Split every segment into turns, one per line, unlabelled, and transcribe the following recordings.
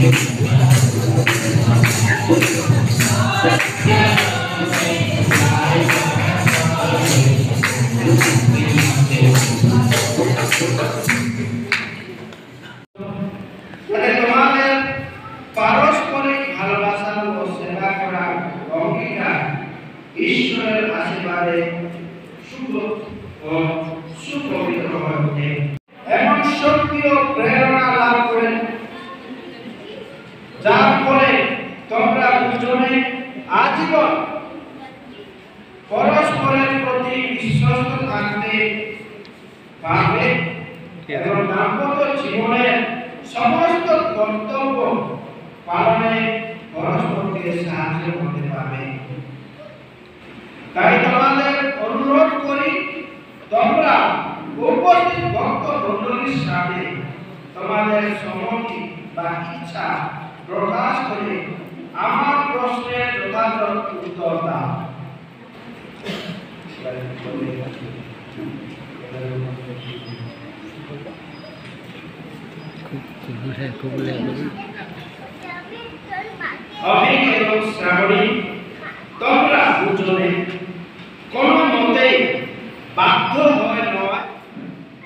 তোমাদের পারস্পরিক ভালোবাসা ও সেবা করার অঙ্গীকার ঈশ্বরের আশীর্বাদে শুভ ও সুপবিত্র হয়ে ওঠে। এমন শক্তি ও প্রেরণা লাভ করেন যার ফলে তোমরা দুজনে আজীবন পরস্পরের প্রতি বিশ্বস্ত থাকতে পারবে এবং দাম্পত্য জীবনের সমস্ত কর্তব্য পালনে পরস্পরকে সাহায্য করতে পারবে। তাই তোমাদের অনুরোধ করি, তোমরা উপস্থিত ভক্ত মণ্ডলীর সাথে তোমাদের সম্মতি বা ইচ্ছা প্রকাশ করে আমার প্রশ্নের যথাযথ উত্তর দাও। অভিক এবং শ্রাবণী, তোমরা দুজনে কোনো মতেই বাধ্য হয়ে নয়,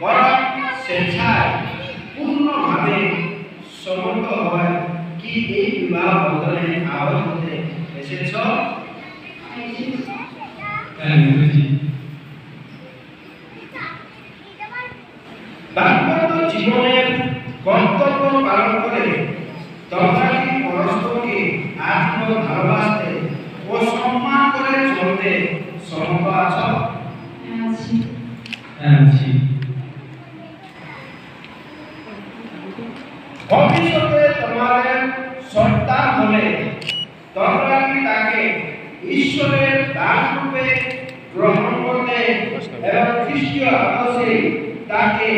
বরং স্বেচ্ছায় পূর্ণভাবে সম্মত হয় কি এই বিবাহ বন্ধনে আবদ্ধ হতে এসেছ? দাম্পত্য জীবনের কর্তব্য পালন করে তোমরা কি পরস্পরকে আজীবন ভালোবাসতে ও সম্মান করে চলতে সম্মত আছো? ভবিষ্যতে তোমাদের সন্তান হলে তোমরা কি তাকে ঈশ্বরের দান রূপে গ্রহণ করতে এবং খ্রিস্টীয় আদর্শে তাকে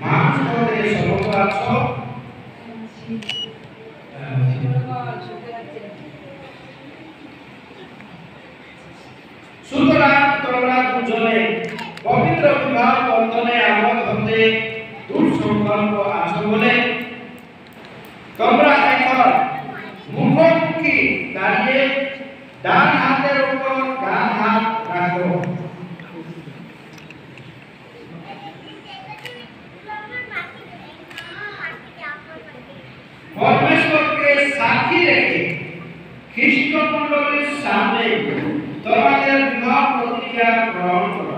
মানুষ করতে সম্মত আছো? সুতরাং তোমরা দুজনে পবিত্র বিবাহ বন্ধনে আবদ্ধ হতে দুঃসংকল্প আছো বলে তোমরা এখন মুখোমুখি দাঁড়িয়ে ডান হাতের উপর ডান হাত রাখো। পরমেশ্বরকে সাক্ষী রেখে খ্রিস্ট মণ্ডলীর সামনে তোমাদের বিবাহ প্রতিজ্ঞা গ্রহণ করো।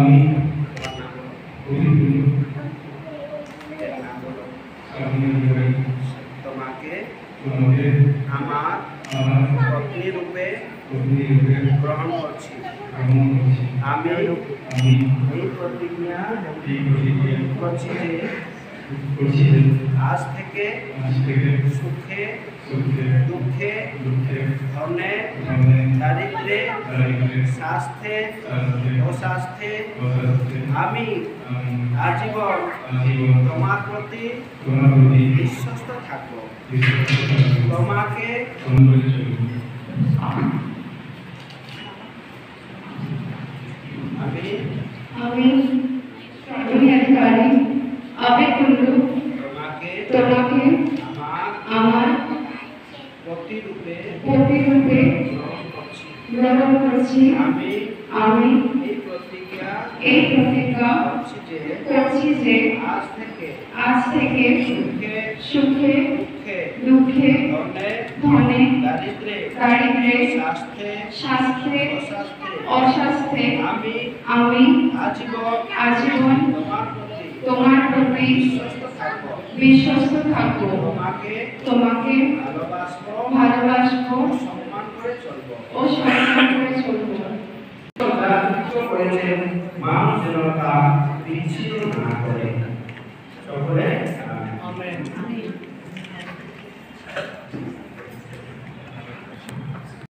আমি তোমাকে আমার পত্নী রূপে গ্রহণ করছি। আমি এই প্রতিজ্ঞা করছি যে আজ থেকে সুখে দুঃখে ধনে দারিদ্রে স্বাস্থ্যে অস্বাস্থ্যে আমি আজীবন তোমার প্রতি বিশ্বস্ত থাকব। তোমাকে
আমি আবেগ কুণ্ডু তোমাকে আমার প্রতিরূপে গ্রহণ করছি। আমি এই প্রতিজ্ঞা করছি যে আজ থেকে সুখে দুঃখে ধনে দারিদ্রে স্বাস্থ্যে অস্বাস্থ্যে আমি আজীবন তোমার প্রতি বিশ্বস্ত থাকব। তোমাকে ভালোবাসবো ও সম্মান করে চলবো।
মানুষ যেন তা বিচ্ছিন্ন না করে। সকলে